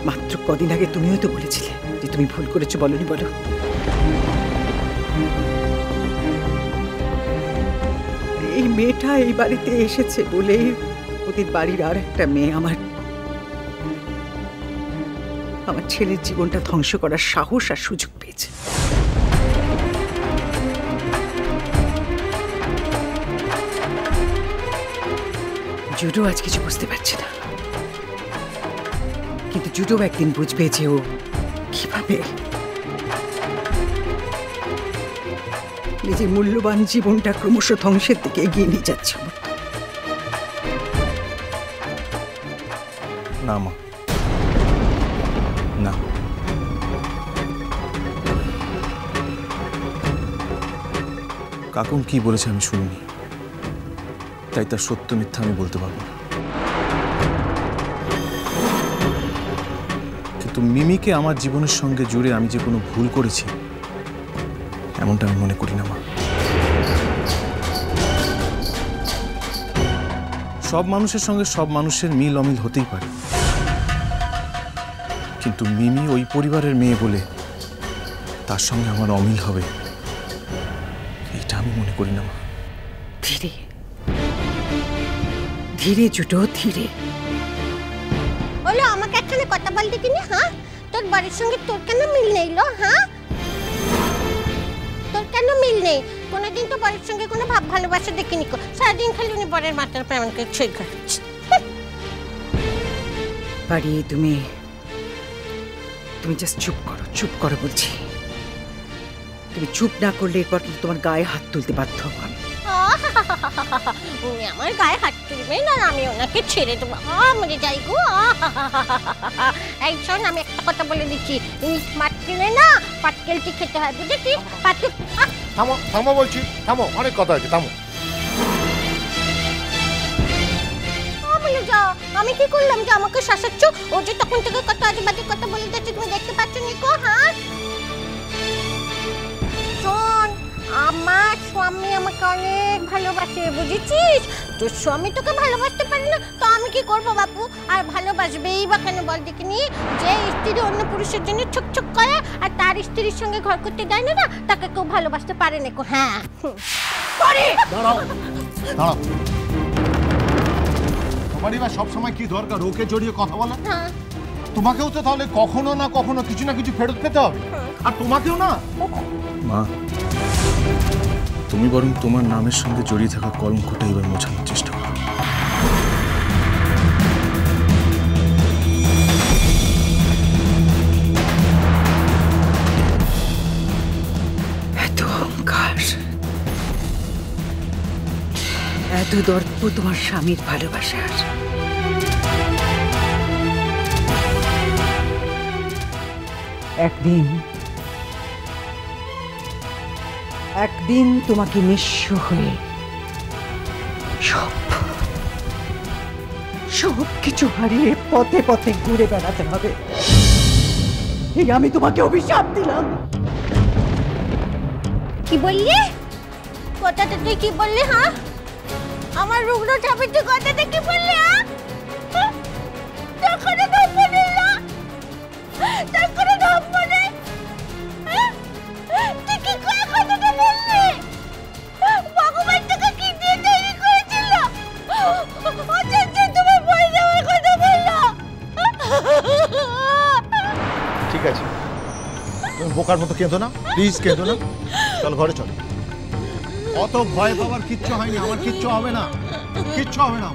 মাত্র কদিন আগে তুমিও তো বলেছিলে যে তুমি ভুল করেছো, বলনি? বলো। এই মেয়েটা এই বাড়িতে এসেছে বলে ওদের বাড়ির আর একটা মেয়ে আমার ছেলের জীবনটা ধ্বংস করার সাহস আর সুযোগ পেয়েছে। জুডো আজ কিছু বুঝতে পারছে না, কিন্তু জুডো একদিন বুঝবে যে ও কিভাবে নিজের মূল্যবান জীবনটা ক্রমশ ধ্বংসের দিকে এগিয়ে নিয়ে যাচ্ছে। না মা, না। কাকুন কি বলেছে আমি শুনিনি, তাই তার সত্য মিথ্যা আমি বলতে পারবো না। কিন্তু মিমিকে আমার জীবনের সঙ্গে জুড়ে আমি যে কোনো ভুল করেছি এমনটা আমি মনে করি না মা। সব মানুষের সঙ্গে সব মানুষের মিল অমিল হতেই পারে, কিন্তু মিমি ওই পরিবারের মেয়ে বলে তার সঙ্গে আমার অমিল হবে এটা আমি মনে করি না মা। ধীরে ধীরে জুটো, ধীরে। বলো, আমাকে একখানে কথা বলতে কিনি। হ্যাঁ, তোর বাড়ির সঙ্গে তোর কেন মিল নেই? হ্যাঁ, তোর কেন মিল নেই? কোনোদিন তো বাড়ির সঙ্গে কোনো ভাব ভালোবাসা দেখিনি। সারাদিন খালি উনি বরের মাথার উপর আমাকে ছই খাচ্ছে। বাড়ি, তুমি জাস্ট চুপ করো বলছি। তুমি চুপ না করলে এরপর কিন্তু তোমার গায়ে হাত তুলতে বাধ্য হবো আমি। উনি আমার গায়ে হাত তুলবেন আর আমি ওনাকে ছেড়ে দেবো। মরে যাই গো। এই শোন, আমি একটা কথা বলে দিচ্ছি, ইলিশ মাছ কিনে না পাটকেলটি খেতে হয়, বুঝেছিস? থামো থামো বলছি, থামো, অনেক কথা আছে, থামো। আমি কি করলাম যে আমাকে শাসাচ্ছ? ও যে তখন থেকে কত আজে বাজে কথা বলে যাচ্ছে, তুমি দেখতে পাচ্ছ নিকো? হ্যাঁ, শোন, আমার স্বামী আমাকে অনেক ভালোবাসে, বুঝেছিস? তোর স্বামী তোকে ভালোবাসতে পারে না তো আমি কি করবো বাপু? আর ভালোবাসবেই বা কেন বল দেখিনি? যে স্ত্রী অন্য পুরুষের জন্য ছক করে আর তার স্ত্রীর সঙ্গে ঘর করতে দেয় না, তাকে কেউ ভালোবাসতে পারে না। হ্যাঁ, দাঁড়াও দাঁড়াও, তোমারই বা সবসময় কি দরকার ওকে জড়িয়ে কথা বলা? তোমাকেও তো তাহলে কখনো না কখনো কিছু না কিছু ফেরত পেতে হবে, আর তোমাকেও না। মা, তুমি বরং তোমার নামের সঙ্গে জড়িয়ে থাকা কলঙ্কটা এবার মোছানোর চেষ্টা করো। এত অহংকার, এত দর্প তোমার স্বামীর ভালোবাসার। একদিন তোমাকে নিঃস্ব হয়ে সব কিছু হারিয়ে পথে পথে ঘুরে বেড়াতে হবে। এই আমি তোমাকে অভিশাপ দিলাম। কি বললি? কথাটা তুই কি বললি? হ্যাঁ, আমার রুগ্ন চাপের তুই কথাটা কি বললি? ঠিক আছে, তুমি বোকার মতো কেঁদো না, প্লিজ কেঁদো না। চল ঘরে চল। অত ভয় পাওয়ার কিচ্ছু হয়নি, আমার কিচ্ছু হবে না, কিচ্ছু হবে না।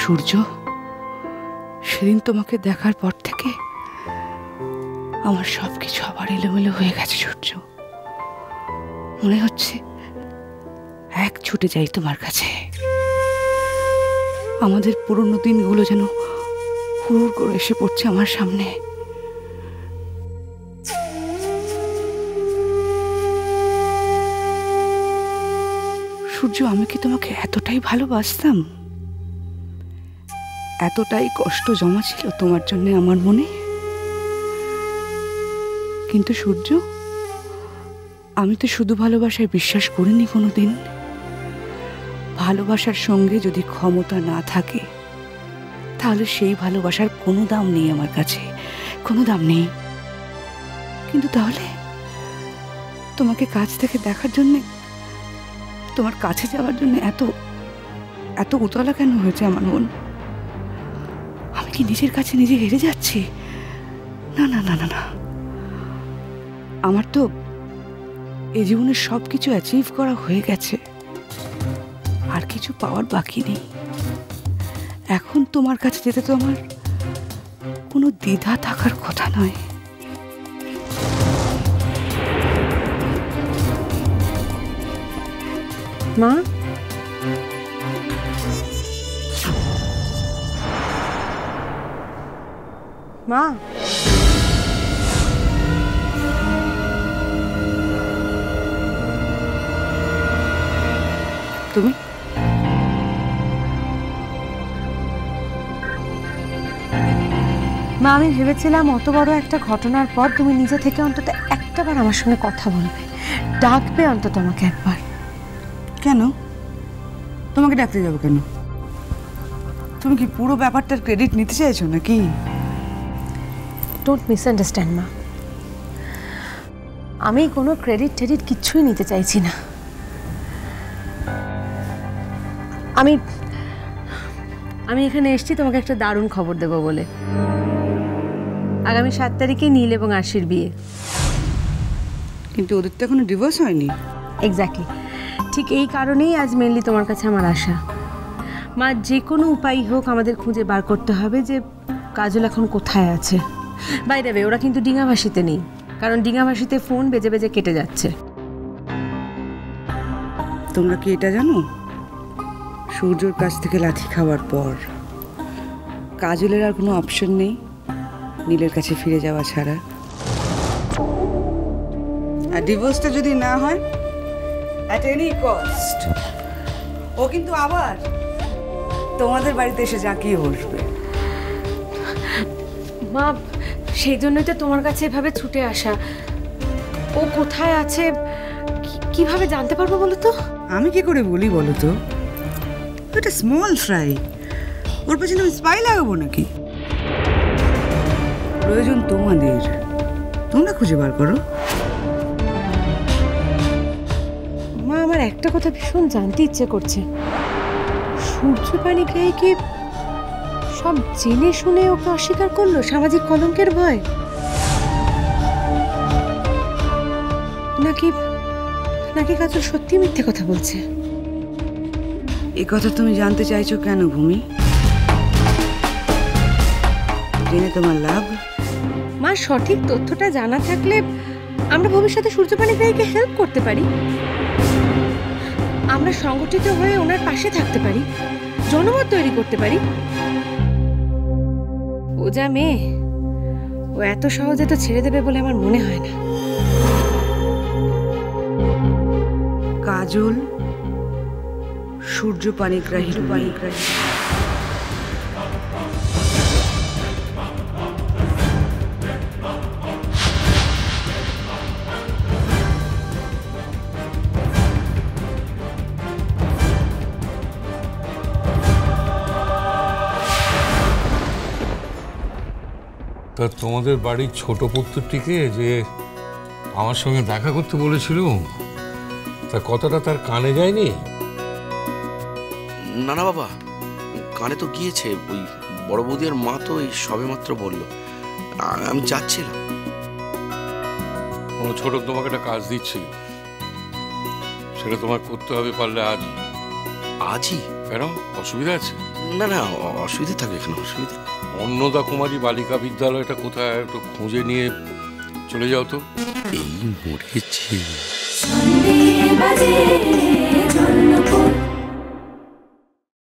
সূর্য, সেদিন তোমাকে দেখার পর থেকে আমার সবকিছু আবার এলোমেলো হয়ে গেছে। সূর্য, মনে হচ্ছে এক ছুটে যাই তোমার কাছে, আমাদের পুরনো দিনগুলো যেন হুড় করে এসে পড়ছে আমার সামনে। সূর্য, আমি কি তোমাকে এতটাই ভালোবাসতাম? এতটাই কষ্ট জমা ছিল তোমার জন্য আমার মনে? কিন্তু সূর্য, আমি তো শুধু ভালোবাসায় বিশ্বাস করিনি কোনোদিন। ভালোবাসার সঙ্গে যদি ক্ষমতা না থাকে তাহলে সেই ভালোবাসার কোনো দাম নেই আমার কাছে, কোনো দাম নেই। কিন্তু তাহলে তোমাকে কাছ থেকে দেখার জন্যে, তোমার কাছে যাওয়ার জন্য এত এত উতলা কেন হয়েছে আমার মন? আমি কি নিজের কাছে নিজে হেরে যাচ্ছি? না না না না না, আমার তো এই জীবনের সব কিছু অ্যাচিভ করা হয়ে গেছে, আর কিছু পাওয়ার বাকি নেই। এখন তোমার কাছে যেতে তো আমার কোনো দ্বিধা থাকার কথা নয়। মা, মা, তুমি মা, আমি ভেবেছিলাম অত বড় একটা ঘটনার পর তুমি নিজে থেকে অন্তত একটাবার আমার সঙ্গে কথা বলবে, ডাকবে অন্তত আমাকে একবার। কেন তোমাকে ডাকতে যাবো কেন? তুমি কি পুরো ব্যাপারটার ক্রেডিট নিতে চাইছো নাকি? ডোন্ট মিসআন্ডারস্ট্যান্ড মা, আমি কোনো ক্রেডিট টেডিট কিচ্ছুই নিতে চাইছি না। আমি এখানে এসেছি তোমাকে একটা দারুণ খবর দেবো বলে। আগামী 7 তারিখে নীল এবং আশির বিয়ে। কিন্তু ওদের তো এখনো ডিভোর্স হয়নি। এক্স্যাক্টলি, ঠিক এই কারণেই আজ মেনলি তোমার কাছে আমার আশা। মা, যে কোনো উপায় হোক আমাদের খুঁজে বার করতে হবে যে কাজল এখন কোথায় আছে। বাই দ্য ওয়ে, ওরা কিন্তু ডিঙাভাসিতে নেই, কারণ ডিঙাভাসিতে ফোন বেজে বেজে কেটে যাচ্ছে। তোমরা কি এটা জানো, সূর্যর কাছ থেকে লাথি খাওয়ার পর কাজলের আর কোনো অপশন নেই নীলের কাছে ফিরে যাওয়া ছাড়া। আর ডিভোর্সটা যদি না হয় অ্যাট এনি কস্ট, ও কিন্তু আবার তোমাদের বাড়িতে এসে জাঁকিয়ে বসবে। মা, সেই জন্যই তো তোমার কাছে এভাবে ছুটে আসা। ও কোথায় আছে কিভাবে জানতে পারবো বলো তো? আমি কি করে বলি বলো তো? এটা স্মল ফ্রাই, ওর পেছনে আমি স্পাই লাগাবো নাকি? প্রয়োজন তোমাদের, তোমরা খুঁজে বার করো। মা, আমার একটা কথা ভীষণ জানতে ইচ্ছে করছে, সূর্যপানি গায়ে কি সব জেনে শুনে ওকে অস্বীকার করলো সামাজিক কলঙ্কের ভয়, নাকি নাকি কাজল সত্যি মিথ্যে কথা বলছে? এ কথা তুমি জানতে চাইছো কেন ভূমি? জেনে তোমার লাভ? মা, সঠিক তথ্যটা জানা থাকলে আমরা ভবিষ্যতে সূর্যপানি গায়েকে হেল্প করতে পারি, আমরা সংগঠিত হয়ে ওনার পাশে থাকতে পারি, জনমত তৈরি করতে পারি। ও যা মেয়ে, ও এত সহজে তো ছেড়ে দেবে বলে আমার মনে হয় না। কাজল সূর্যপানিগ্রাহী তা তোমাদের বাড়ির ছোট পুত্রটিকে যে আমার সঙ্গে দেখা করতে বলেছিল, তা কথাটা তার কানে যায়নি? না না বাবা, কানে তো গিয়েছে। ওই বড় বৌদি আর মা তো এই সবে মাত্র বললো, আমি যাচ্ছিলাম। কোনো ছোট তোমাকে একটা কাজ দিচ্ছিল, সেটা তোমার করতে হবে পারলে আজ। আজই? কেন, অসুবিধা আছে? না না, অসুবিধা থাকবে এখানে, অসুবিধা। অন্নদা কুমারী বালিকা বিদ্যালয়টা কোথায়, একটু খুঁজে নিয়ে চলে যাও তো। এই মরেছে।